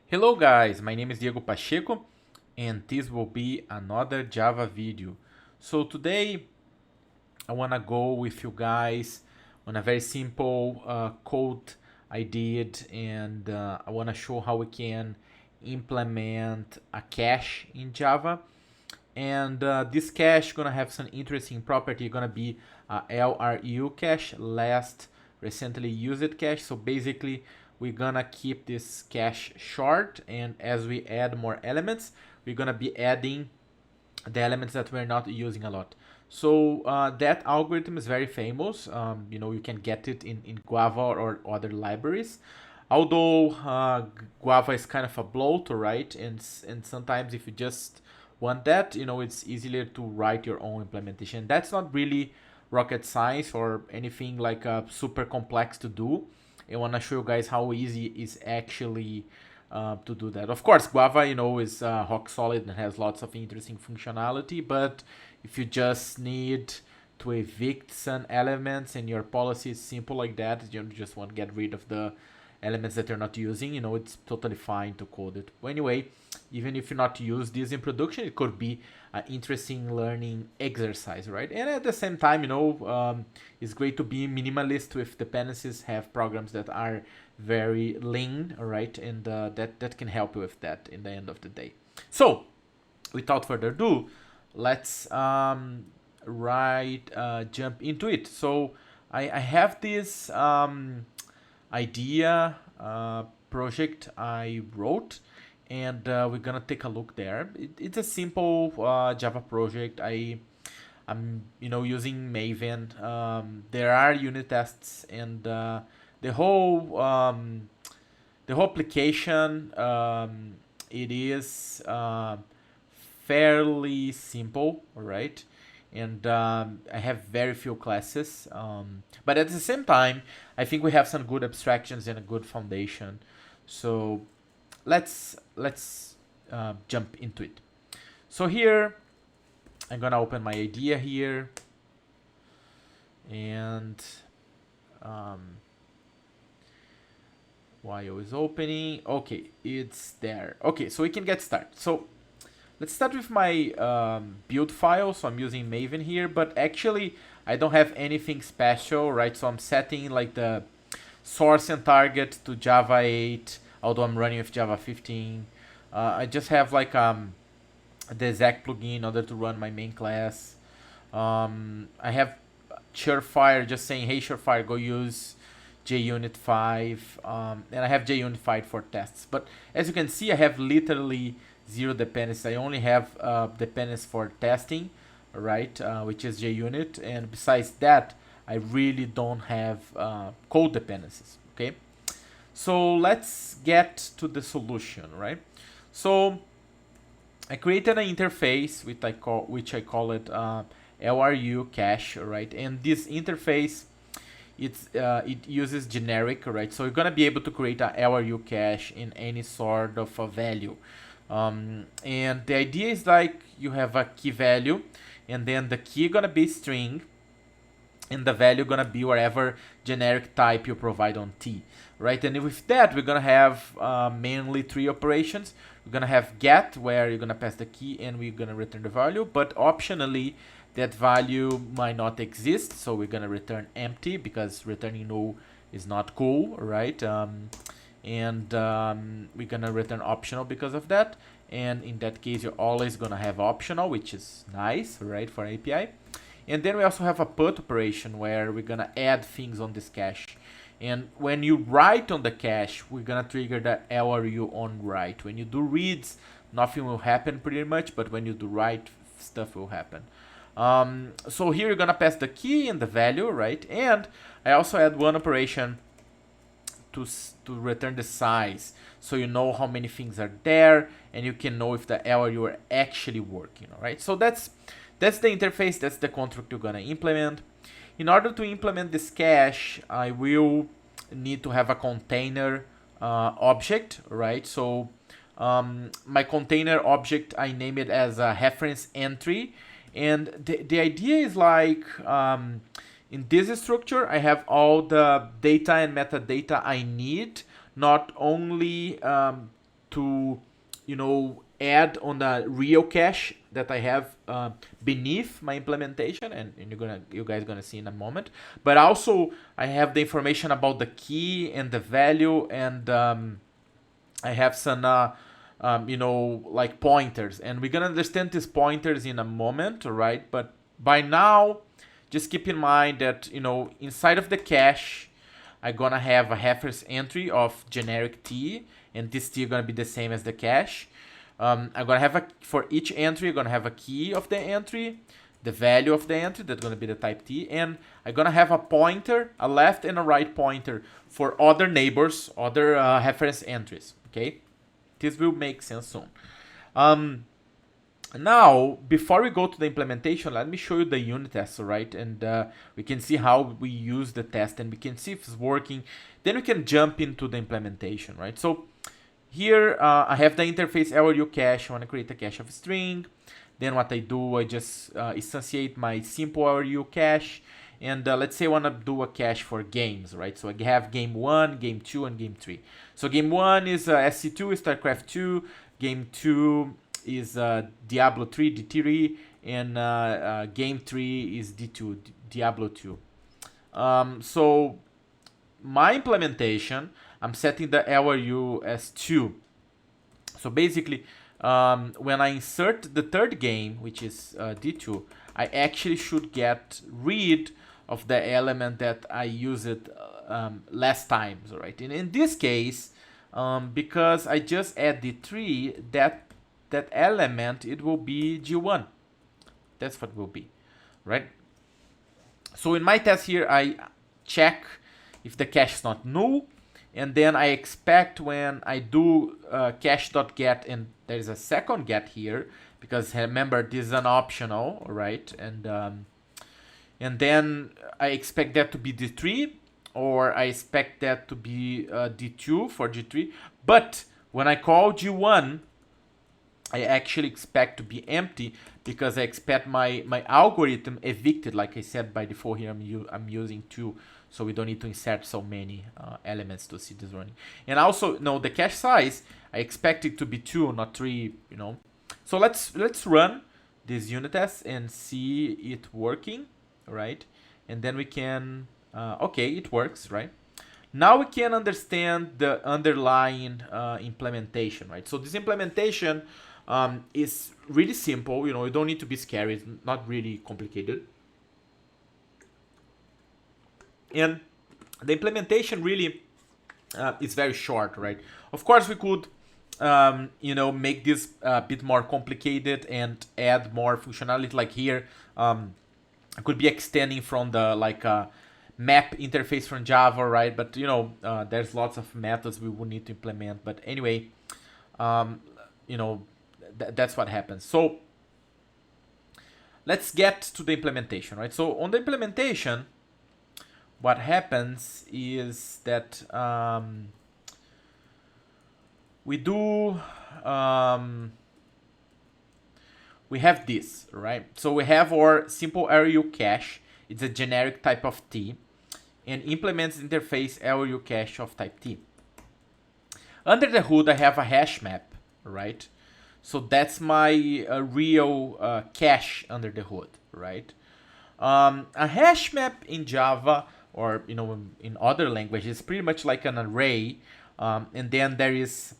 Hello guys, my name is Diego Pacheco and this will be another Java video. So today I want to go with you guys on a very simple code I did, and I want to show how we can implement a cache in Java. And this cache gonna have some interesting property. Gonna be LRU cache, last recently used cache. So basically, we're gonna keep this cache short, and as we add more elements, we're gonna be adding the elements that we're not using a lot. So that algorithm is very famous. You can get it in Guava or other libraries. Although Guava is kind of a bloat, right? And sometimes if you just want that, it's easier to write your own implementation. That's not really rocket science or anything like super complex to do. I want to show you guys how easy it is actually to do that. Of course, Guava, is rock solid and has lots of interesting functionality, but if you just need to evict some elements and your policy is simple like that, you just want to get rid of the elements that you're not using, it's totally fine to code it. But anyway, even if you not use this in production, it could be an interesting learning exercise, right? And at the same time, it's great to be minimalist with dependencies, have programs that are very lean, right? And that can help you with that in the end of the day. So, without further ado, let's jump into it. So, I have this idea project I wrote, and we're gonna take a look there. It's a simple Java project. I'm using Maven. There are unit tests, and the whole application, it is fairly simple, all right? And I have very few classes, but at the same time, I think we have some good abstractions and a good foundation. So let's jump into it. So here I'm gonna open my idea here, and while it's opening, okay, it's there. Okay, so we can get started. So let's start with my build file. So I'm using Maven here, but actually I don't have anything special, right? So I'm setting like the source and target to Java 8, although I'm running with Java 15. I just have like the exact plugin in order to run my main class. I have Surefire just saying, hey Surefire, go use JUnit 5, and I have JUnit 5 for tests. But as you can see, I have literally zero dependencies. I only have dependencies for testing, right, which is JUnit, and besides that, I really don't have code dependencies. Okay, so let's get to the solution, right? So I created an interface which I call it LRU Cache, right? And this interface, it uses generic, right? So you're gonna be able to create a LRU cache in any sort of a value. And the idea is like you have a key value, and then the key gonna be string, and the value gonna be whatever generic type you provide on T, right? And with that, we're gonna have mainly three operations. We're gonna have get, where you're gonna pass the key and we're gonna return the value, but optionally that value might not exist, so we're gonna return empty because returning null is not cool, right? And we're gonna return optional because of that, and in that case you're always gonna have optional, which is nice, right, for API. And then we also have a put operation where we're gonna add things on this cache. And when you write on the cache, we're gonna trigger the LRU on write. When you do reads, nothing will happen pretty much, but when you do write, stuff will happen. So here you're gonna pass the key and the value, right? And I also add one operation to return the size, so you know how many things are there, and you can know if the LRU are actually working, all right? So that's the interface, that's the contract you're gonna implement. In order to implement this cache, I will need to have a container object, right? So my container object, I name it as a reference entry, and the idea is like in this structure, I have all the data and metadata I need, not only to, add on the real cache that I have beneath my implementation, and you guys gonna see in a moment. But also I have the information about the key and the value, and I have some like pointers, and we're gonna understand these pointers in a moment, right? But by now, just keep in mind that inside of the cache, I'm gonna have a reference entry of generic T, and this T is gonna be the same as the cache. I'm gonna have for each entry, I'm gonna have a key of the entry, the value of the entry, that's gonna be the type T, and I'm gonna have a pointer, a left and a right pointer for other neighbors, other reference entries. Okay, this will make sense soon. Now, before we go to the implementation, let me show you the unit test, right? And we can see how we use the test, and we can see if it's working. Then we can jump into the implementation, right? So here I have the interface LRU cache. I want to create a cache of string. Then what I do, I just instantiate my simple LRU cache. And let's say I want to do a cache for games, right? So I have game 1, game 2, and game 3. So game 1 is SC2, StarCraft 2. Game 2 is Diablo 3, D3. And game 3 is D2, Diablo 2. So my implementation, I'm setting the LRU as 2. So basically, when I insert the third game, which is D2, I actually should get rid of the element that I used last time, right? And in this case, because I just add D3, that element, it will be G1. That's what it will be, right? So in my test here, I check if the cache is not null, and then I expect when I do cache.get, and there is a second get here, because remember, this is an optional, right? And then I expect that to be D3, or I expect that to be D2 for G3. But when I call G1, I actually expect to be empty, because I expect my algorithm evicted. Like I said, by default here, I'm using 2. So we don't need to insert so many elements to see this running. And also, the cache size, I expect it to be 2, not 3, So let's run this unit test and see it working, right? And then we can, okay, it works, right? Now we can understand the underlying implementation, right? So this implementation is really simple. You don't need to be scared. It's not really complicated. And the implementation really is very short, right? Of course, we could, make this a bit more complicated and add more functionality. Like here, I could be extending from the map interface from Java, right? But there's lots of methods we would need to implement. But anyway, that's what happens. So let's get to the implementation, right? So on the implementation, what happens is that we have this, right? So we have our simple LRU cache. It's a generic type of T, and implements the interface LRU cache of type T. Under the hood, I have a hash map, right? So that's my real cache under the hood, right? A hash map in Java, or in other languages, is pretty much like an array, and then there is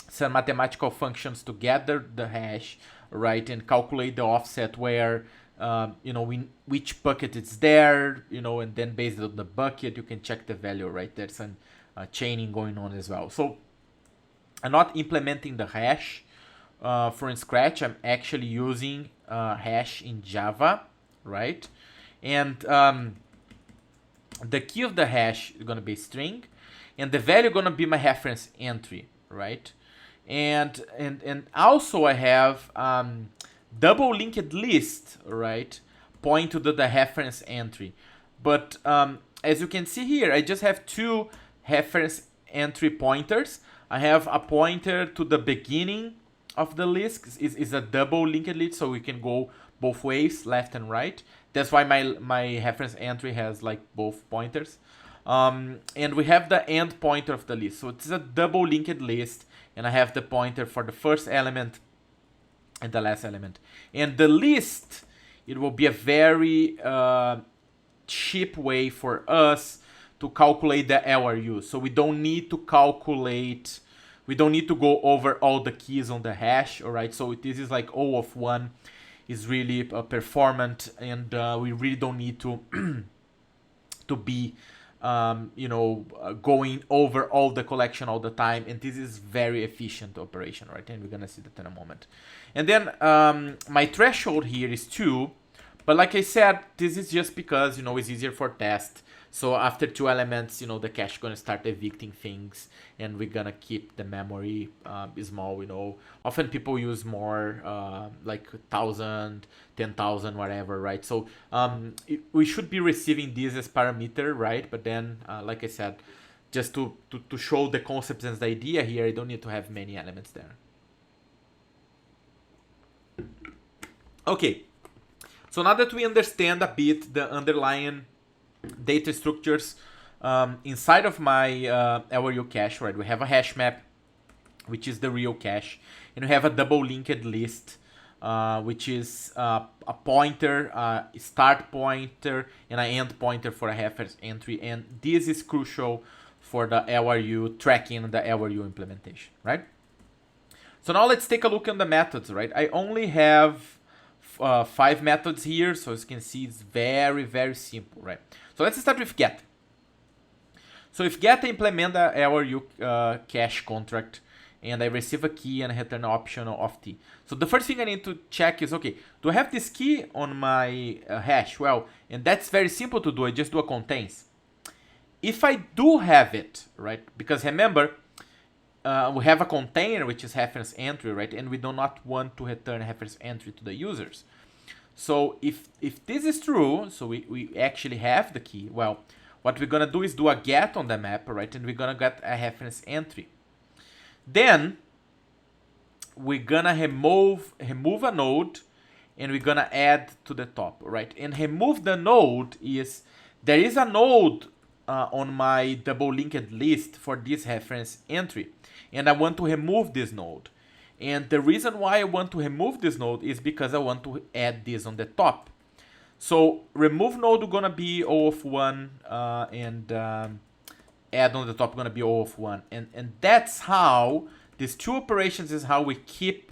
some mathematical functions to gather the hash, right, and calculate the offset where which bucket it's there, and then based on the bucket you can check the value, right? There's some chaining going on as well. So I'm not implementing the hash from scratch. I'm actually using hash in Java, right? And the key of the hash is going to be string, and the value is going to be my reference entry, right? And also I have double linked list, right, point to the reference entry. But as you can see here, I just have 2 reference entry pointers. I have a pointer to the beginning of the list. Is a double linked list, so we can go both ways, left and right. That's why my reference entry has both pointers. And we have the end pointer of the list. So it's a double linked list, and I have the pointer for the first element and the last element. And the list, it will be a very cheap way for us to calculate the LRU. So we don't need to calculate, we don't need to go over all the keys on the hash, all right? So this is like O of 1 is really performant, and we really don't need to to be going over all the collection all the time, and this is very efficient operation, right? And we're gonna see that in a moment. And then my threshold here is 2, but like I said, this is just because it's easier for test. So after 2 elements, the cache gonna start evicting things, and we're gonna keep the memory small. Often people use more, like 1,000, 10,000, whatever, right? So we should be receiving this as parameter, right? But then, like I said, just to show the concepts and the idea here, I don't need to have many elements there. Okay, so now that we understand a bit the underlying data structures inside of my LRU cache, right? We have a hash map, which is the real cache, and we have a double linked list, which is a pointer, a start pointer, and an end pointer for a reference entry. And this is crucial for the LRU tracking, the LRU implementation, right? So now let's take a look at the methods, right? I only have 5 methods here, so as you can see, it's very, very simple, right? So let's start with get. So if get, I implement the LRU cache contract, and I receive a key and return optional of t. So the first thing I need to check is, okay, do I have this key on my hash? Well, and that's very simple to do. I just do a contains. If I do have it, right, because remember, we have a container which is reference entry, right, and we do not want to return reference entry to the users. So if this is true, so we actually have the key, well, what we're gonna do is do a get on the map, right, and we're gonna get a reference entry. Then we're gonna remove a node, and we're gonna add to the top, right? And remove the node is, there is a node on my double linked list for this reference entry, and I want to remove this node. And the reason why I want to remove this node is because I want to add this on the top. So remove node gonna be O of 1, and add on the top gonna be O of 1. And that's how, these 2 operations is how we keep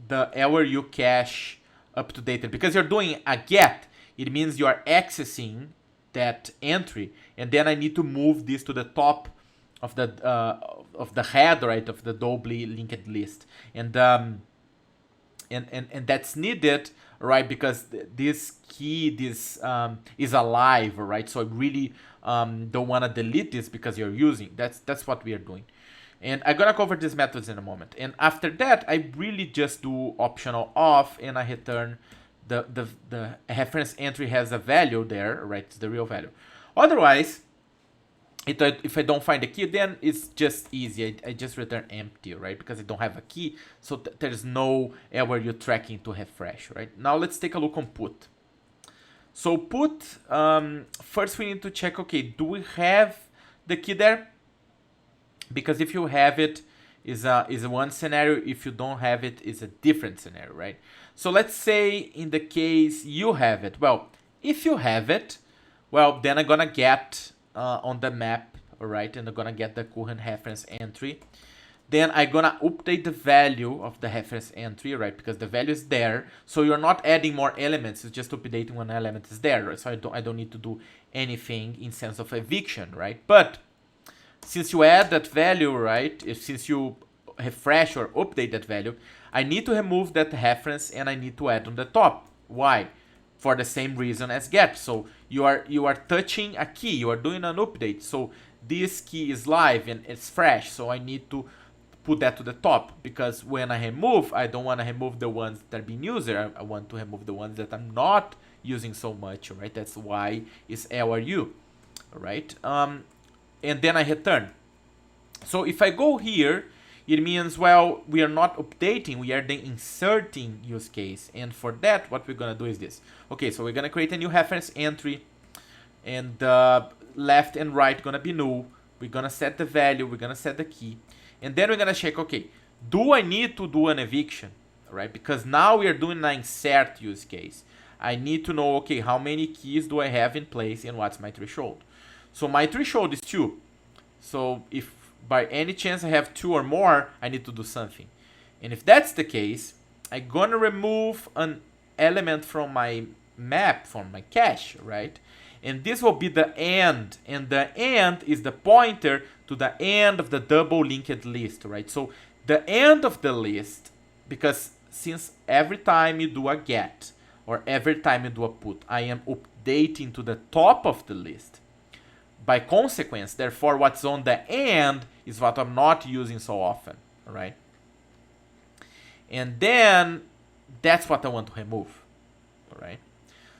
the LRU cache up to date. Because you're doing a get, it means you are accessing that entry, and then I need to move this to the top of the head, right, of the doubly linked list, and that's needed, right, because this key, this is alive, right? So I really don't want to delete this because you're using. That's what we are doing, and I'm gonna cover these methods in a moment. And after that, I really just do optional off, and I return the reference entry has a value there, right? It's the real value. Otherwise, if I don't find the key, then it's just easy. I just return empty, right? Because I don't have a key, so there's no LRU tracking to refresh, right? Now let's take a look on put. So put, first we need to check, okay, do we have the key there? Because if you have it, is one scenario. If you don't have it, is a different scenario, right? So let's say in the case you have it. Well, if you have it, well, then I'm gonna get on the map, alright, and I'm gonna get the current reference entry. Then I'm gonna update the value of the reference entry, right, because the value is there. So you're not adding more elements, it's just updating one element is there, right? So I don't need to do anything in sense of eviction, right? But since you add that value, right, since you refresh or update that value, I need to remove that reference and I need to add on the top. Why? For the same reason as get. So you are touching a key, you are doing an update. So this key is live and it's fresh. So I need to put that to the top, because when I remove, I don't want to remove the ones that are being used. I want to remove the ones that I'm not using so much, right? That's why it's LRU, right? And then I return. So if I go here, it means, well, we are not updating, we are then inserting use case. And for that, what we're gonna do is this. Okay, so we're gonna create a new reference entry, and left and right gonna be null. We're gonna set the value, we're gonna set the key, and then we're gonna check, okay, do I need to do an eviction, right? Because now we are doing an insert use case. I need to know, okay, how many keys do I have in place and what's my threshold? So my threshold is 2. So if by any chance I have 2 or more, I need to do something. And if that's the case, I'm gonna remove an element from my map, from my cache, right? And this will be the end, and the end is the pointer to the end of the double linked list, right? So the end of the list, because since every time you do a get or every time you do a put, I am updating to the top of the list. By consequence, therefore, what's on the end is what I'm not using so often, right? And then that's what I want to remove, all right?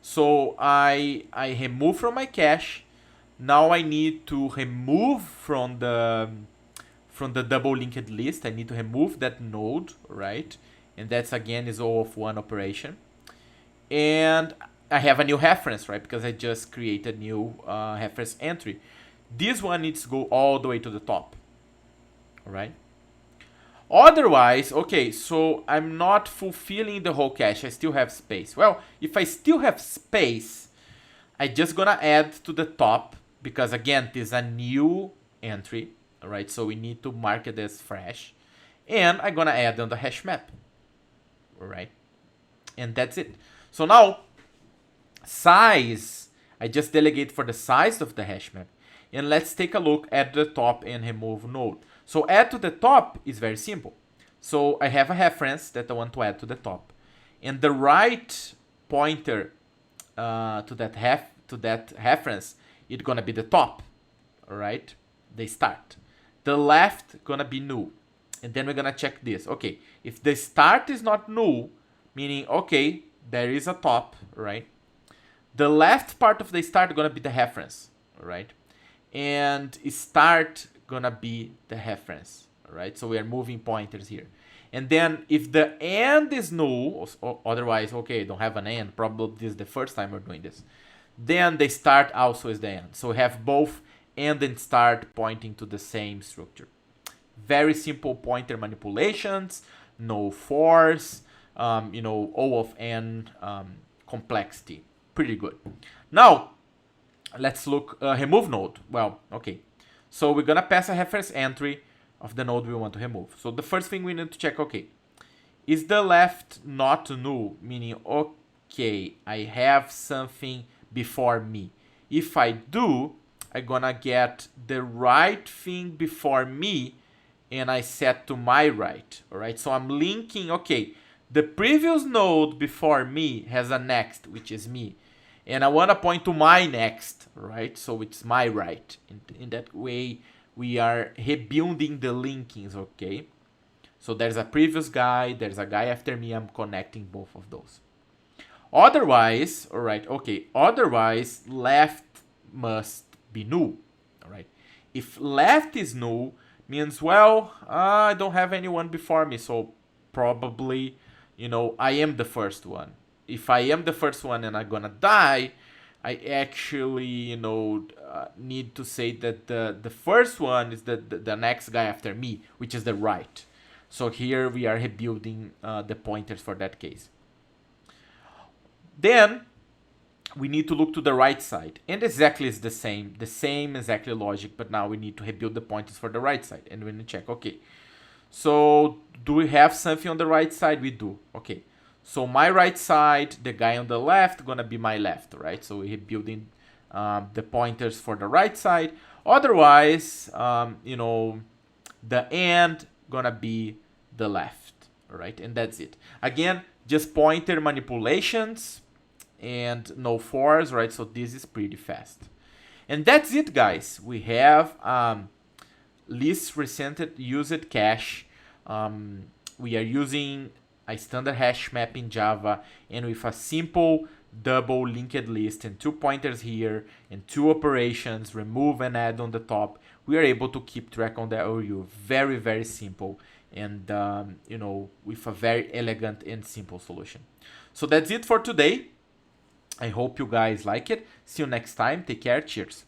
So I remove from my cache. Now I need to remove from the double linked list. I need to remove that node, right? And that's again is O of 1 operation. And I have a new reference, right? Because I just created a new reference entry. This one needs to go all the way to the top, all right? Otherwise, okay, so I'm not fulfilling the whole cache. I still have space. Well, if I still have space, I just gonna add to the top, because again, this is a new entry, all right? So we need to mark it as fresh, and I'm gonna add on the hash map, all right? And that's it. So now, size, I just delegate for the size of the hash map, and let's take a look at the top and remove node. So add to the top is very simple. So I have a reference that I want to add to the top, and the right pointer to that reference, it's gonna be the top, all right? The start. The left gonna be null, and then we're gonna check this. Okay, if the start is not null, meaning okay, there is a top, right? The left part of the start gonna be the reference, all right? And start gonna be the reference, all right? So we are moving pointers here. And then if the end is null, or otherwise, okay, don't have an end, probably this is the first time we're doing this, then the start also is the end. So we have both end and start pointing to the same structure. Very simple pointer manipulations, no force, O of n complexity. Pretty good. Now, let's look, remove node. Well, okay. So we're gonna pass a reference entry of the node we want to remove. So the first thing we need to check, okay, is the left not null? Meaning, okay, I have something before me. If I do, I'm gonna get the right thing before me, and I set to my right, all right? So I'm linking, okay, the previous node before me has a next, which is me. And I want to point to my next, right? So it's my right. In that way, we are rebuilding the linkings, okay? So there's a previous guy, there's a guy after me, I'm connecting both of those. Otherwise, all right, okay, otherwise, left must be null, all right? If left is null, means, well, I don't have anyone before me, so probably, I am the first one. If I am the first one and I'm gonna die, I actually, need to say that the first one is the next guy after me, which is the right. So here we are rebuilding the pointers for that case. Then we need to look to the right side, and exactly is the same exactly logic, but now we need to rebuild the pointers for the right side, and we need to check, okay, so do we have something on the right side? We do. Okay, so my right side, the guy on the left gonna be my left, right? So we're building the pointers for the right side. Otherwise, the end gonna be the left, right? And that's it. Again, just pointer manipulations and no force, right? So this is pretty fast. And that's it, guys. We have list recented used cache. We are using a standard hash map in Java, and with a simple double linked list and 2 pointers here and 2 operations, remove and add on the top, we are able to keep track on the LRU. Very, very simple, and with a very elegant and simple solution. So that's it for today. I hope you guys like it. See you next time. Take care. Cheers.